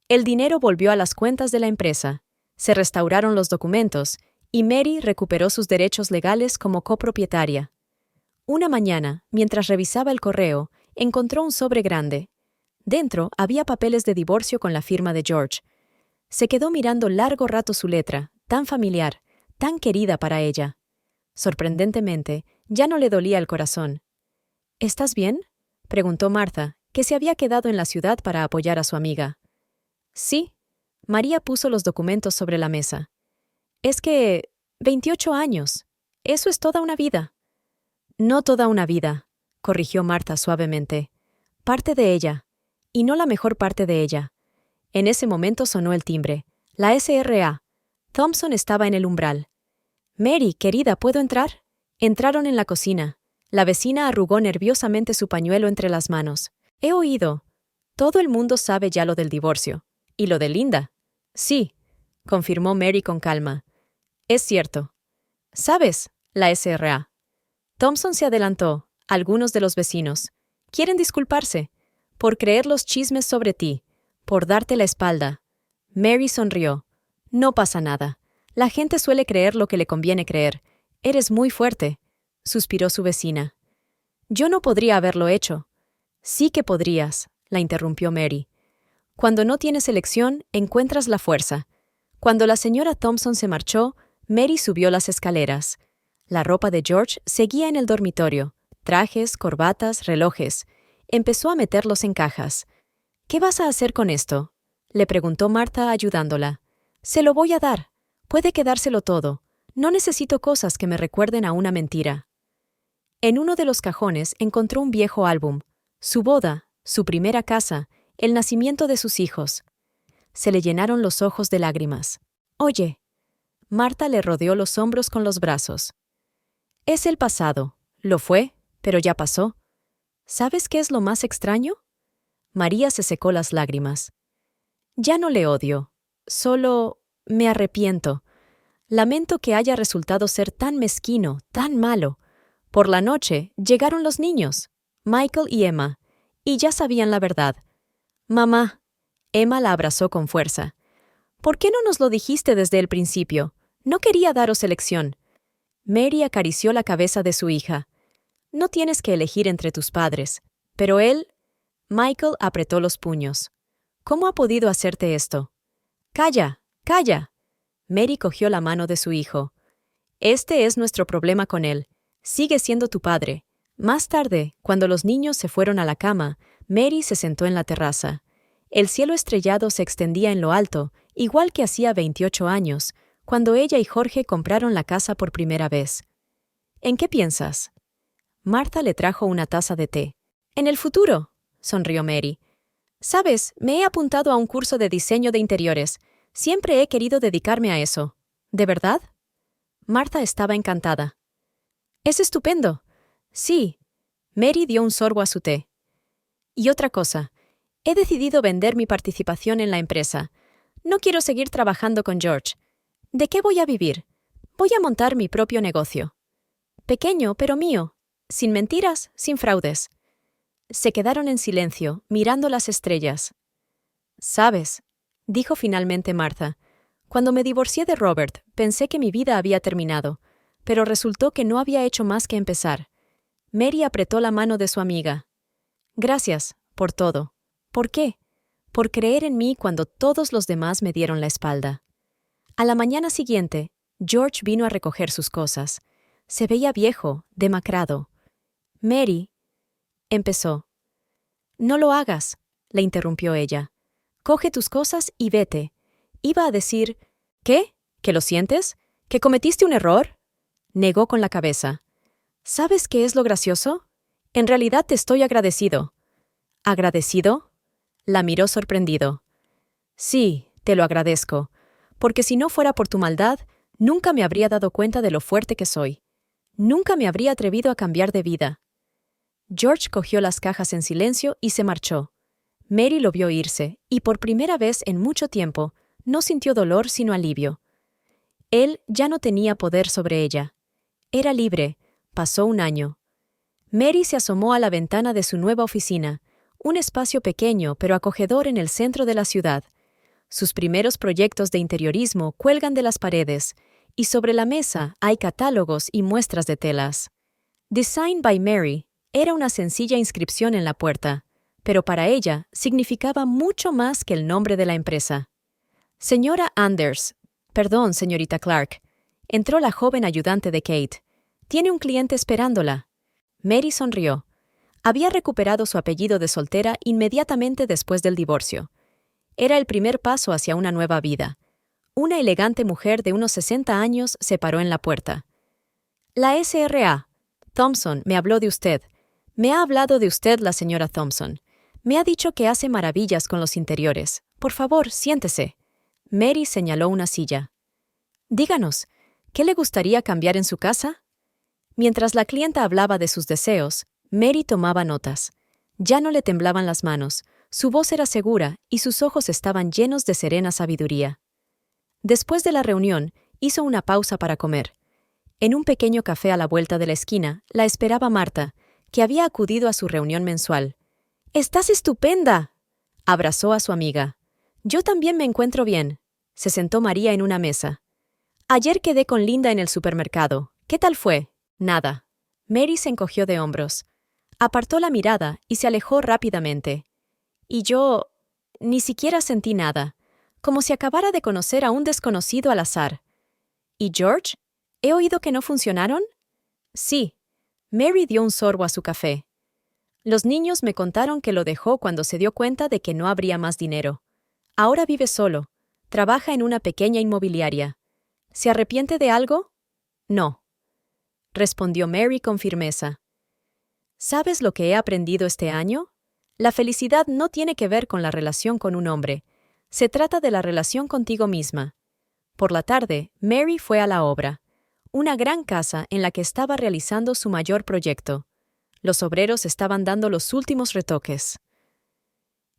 El dinero volvió a las cuentas de la empresa, se restauraron los documentos y Mary recuperó sus derechos legales como copropietaria. Una mañana, mientras revisaba el correo, encontró un sobre grande. Dentro había papeles de divorcio con la firma de George. Se quedó mirando largo rato su letra, tan familiar, tan querida para ella. Sorprendentemente, ya no le dolía el corazón. «¿Estás bien?», preguntó Martha, que se había quedado en la ciudad para apoyar a su amiga. «Sí». María puso los documentos sobre la mesa. «Es que 28 años. Eso es toda una vida». «No toda una vida», corrigió Martha suavemente. «Parte de ella. Y no la mejor parte de ella». En ese momento sonó el timbre. La SRA. Thompson estaba en el umbral. «Mary, querida, ¿puedo entrar?». Entraron en la cocina. La vecina arrugó nerviosamente su pañuelo entre las manos. «He oído. Todo el mundo sabe ya lo del divorcio. ¿Y lo de Linda?». «Sí», confirmó Mary con calma. «Es cierto». «¿Sabes?», la SRA. Thompson se adelantó. Algunos de los vecinos quieren disculparse por creer los chismes sobre ti, por darte la espalda. Mary sonrió. «No pasa nada. La gente suele creer lo que le conviene creer. Eres muy fuerte», suspiró su vecina. «Yo no podría haberlo hecho». «Sí que podrías», la interrumpió Mary. «Cuando no tienes elección, encuentras la fuerza». Cuando la señora Thompson se marchó, Mary subió las escaleras. La ropa de George seguía en el dormitorio. Trajes, corbatas, relojes. Empezó a meterlos en cajas. «¿Qué vas a hacer con esto?», le preguntó Martha ayudándola. «Se lo voy a dar. Puede quedárselo todo. No necesito cosas que me recuerden a una mentira». En uno de los cajones encontró un viejo álbum. Su boda, su primera casa, el nacimiento de sus hijos. Se le llenaron los ojos de lágrimas. «Oye». Martha le rodeó los hombros con los brazos. «Es el pasado. Lo fue, pero ya pasó. ¿Sabes qué es lo más extraño?». María se secó las lágrimas. «Ya no le odio. Solo me arrepiento. Lamento que haya resultado ser tan mezquino, tan malo. Por la noche llegaron los niños, Michael y Emma, y ya sabían la verdad. Mamá». Emma la abrazó con fuerza. «¿Por qué no nos lo dijiste desde el principio? No quería daros elección». Mary acarició la cabeza de su hija. «No tienes que elegir entre tus padres. Pero él…». Michael apretó los puños. «¿Cómo ha podido hacerte esto?». «Calla, calla». Mary cogió la mano de su hijo. «Este es nuestro problema con él. Sigue siendo tu padre». Más tarde, cuando los niños se fueron a la cama, Mary se sentó en la terraza. El cielo estrellado se extendía en lo alto, igual que hacía 28 años, cuando ella y Jorge compraron la casa por primera vez. «¿En qué piensas?». Martha le trajo una taza de té. «En el futuro», sonrió Mary. «Sabes, me he apuntado a un curso de diseño de interiores. Siempre he querido dedicarme a eso». «¿De verdad?». Martha estaba encantada. «Es estupendo». «Sí». Mary dio un sorbo a su té. «Y otra cosa. He decidido vender mi participación en la empresa. No quiero seguir trabajando con George. ¿De qué voy a vivir? Voy a montar mi propio negocio. Pequeño, pero mío. Sin mentiras, sin fraudes». Se quedaron en silencio, mirando las estrellas. «¿Sabes?», dijo finalmente Martha. «Cuando me divorcié de Robert, pensé que mi vida había terminado, pero resultó que no había hecho más que empezar». Mary apretó la mano de su amiga. «Gracias, por todo». «¿Por qué?». «Por creer en mí cuando todos los demás me dieron la espalda». A la mañana siguiente, George vino a recoger sus cosas. Se veía viejo, demacrado. «Mary», empezó. «No lo hagas», le interrumpió ella. «Coge tus cosas y vete». Iba a decir, «¿Qué? ¿Que lo sientes? ¿Que cometiste un error?». Negó con la cabeza. «¿Sabes qué es lo gracioso? En realidad te estoy agradecido». «¿Agradecido?». La miró sorprendido. «Sí, te lo agradezco, porque si no fuera por tu maldad, nunca me habría dado cuenta de lo fuerte que soy». Nunca me habría atrevido a cambiar de vida. George cogió las cajas en silencio y se marchó. Mary lo vio irse, y por primera vez en mucho tiempo, no sintió dolor sino alivio. Él ya no tenía poder sobre ella. Era libre. Pasó un año. Mary se asomó a la ventana de su nueva oficina, un espacio pequeño pero acogedor en el centro de la ciudad. Sus primeros proyectos de interiorismo cuelgan de las paredes, y sobre la mesa hay catálogos y muestras de telas. Design by Mary era una sencilla inscripción en la puerta, pero para ella significaba mucho más que el nombre de la empresa. Señora Anders, perdón, señorita Clark, entró la joven ayudante de Kate. Tiene un cliente esperándola. Mary sonrió. Había recuperado su apellido de soltera inmediatamente después del divorcio. Era el primer paso hacia una nueva vida. Una elegante mujer de unos 60 años se paró en la puerta. La S.R.A. Thompson me habló de usted. Me ha hablado de usted la señora Thompson. Me ha dicho que hace maravillas con los interiores. Por favor, siéntese. Mary señaló una silla. Díganos, ¿qué le gustaría cambiar en su casa? Mientras la clienta hablaba de sus deseos, Mary tomaba notas. Ya no le temblaban las manos, su voz era segura y sus ojos estaban llenos de serena sabiduría. Después de la reunión, hizo una pausa para comer. En un pequeño café a la vuelta de la esquina, la esperaba Marta, que había acudido a su reunión mensual. ¡Estás estupenda!, abrazó a su amiga. Yo también me encuentro bien. Se sentó María en una mesa. Ayer quedé con Linda en el supermercado. ¿Qué tal fue? Nada. Mary se encogió de hombros. Apartó la mirada y se alejó rápidamente. Y yo ni siquiera sentí nada, como si acabara de conocer a un desconocido al azar. ¿Y George? ¿He oído que no funcionaron? Sí. Mary dio un sorbo a su café. Los niños me contaron que lo dejó cuando se dio cuenta de que no habría más dinero. Ahora vive solo. Trabaja en una pequeña inmobiliaria. ¿Se arrepiente de algo? No, respondió Mary con firmeza. ¿Sabes lo que he aprendido este año? La felicidad no tiene que ver con la relación con un hombre. Se trata de la relación contigo misma. Por la tarde, Mary fue a la obra. Una gran casa en la que estaba realizando su mayor proyecto. Los obreros estaban dando los últimos retoques.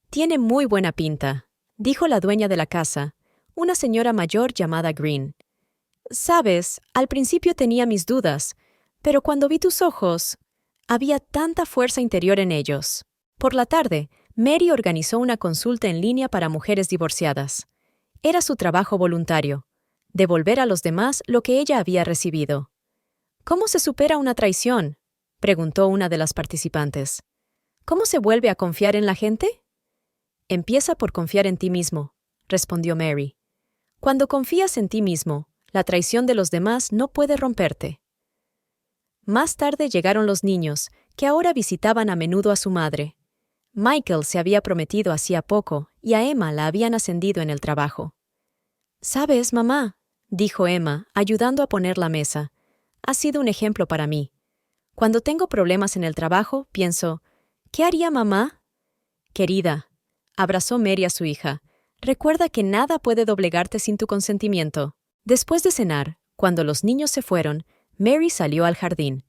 Tiene muy buena pinta, dijo la dueña de la casa, una señora mayor llamada Green. Sabes, al principio tenía mis dudas, pero cuando vi tus ojos, había tanta fuerza interior en ellos. Por la tarde, Mary organizó una consulta en línea para mujeres divorciadas. Era su trabajo voluntario, devolver a los demás lo que ella había recibido. ¿Cómo se supera una traición?, preguntó una de las participantes. ¿Cómo se vuelve a confiar en la gente? Empieza por confiar en ti mismo, respondió Mary. Cuando confías en ti mismo, la traición de los demás no puede romperte. Más tarde llegaron los niños, que ahora visitaban a menudo a su madre. Michael se había prometido hacía poco y a Emma la habían ascendido en el trabajo. «¿Sabes, mamá?», dijo Emma, ayudando a poner la mesa. «Ha sido un ejemplo para mí. Cuando tengo problemas en el trabajo, pienso, ¿qué haría mamá?». «Querida», abrazó Mary a su hija, «recuerda que nada puede doblegarte sin tu consentimiento». Después de cenar, cuando los niños se fueron, Mary salió al jardín.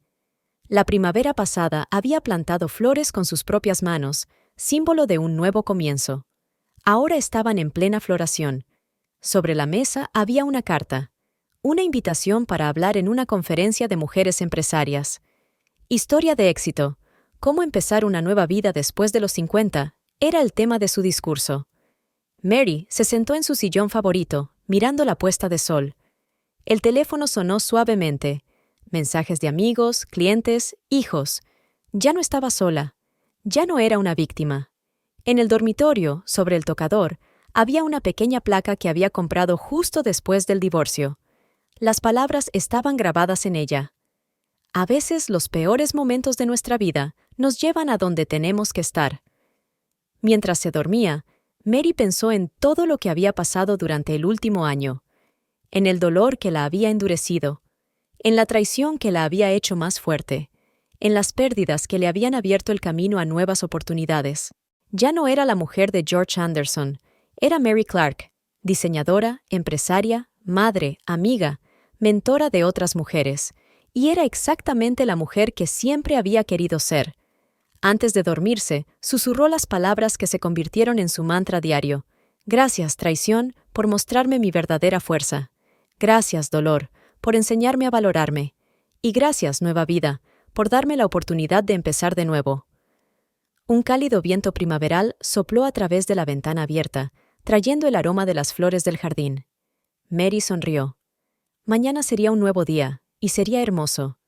La primavera pasada había plantado flores con sus propias manos, símbolo de un nuevo comienzo. Ahora estaban en plena floración. Sobre la mesa había una carta, una invitación para hablar en una conferencia de mujeres empresarias. Historia de éxito, cómo empezar una nueva vida después de los 50, era el tema de su discurso. Mary se sentó en su sillón favorito, mirando la puesta de sol. El teléfono sonó suavemente. Mensajes de amigos, clientes, hijos. Ya no estaba sola. Ya no era una víctima. En el dormitorio, sobre el tocador, había una pequeña placa que había comprado justo después del divorcio. Las palabras estaban grabadas en ella. A veces los peores momentos de nuestra vida nos llevan a donde tenemos que estar. Mientras se dormía, Mary pensó en todo lo que había pasado durante el último año, en el dolor que la había endurecido, en la traición que la había hecho más fuerte, en las pérdidas que le habían abierto el camino a nuevas oportunidades. Ya no era la mujer de George Anderson, era Mary Clark, diseñadora, empresaria, madre, amiga, mentora de otras mujeres, y era exactamente la mujer que siempre había querido ser. Antes de dormirse, susurró las palabras que se convirtieron en su mantra diario. Gracias, traición, por mostrarme mi verdadera fuerza. Gracias, dolor, por enseñarme a valorarme. Y gracias, nueva vida, por darme la oportunidad de empezar de nuevo. Un cálido viento primaveral sopló a través de la ventana abierta, trayendo el aroma de las flores del jardín. Mary sonrió. Mañana sería un nuevo día, y sería hermoso.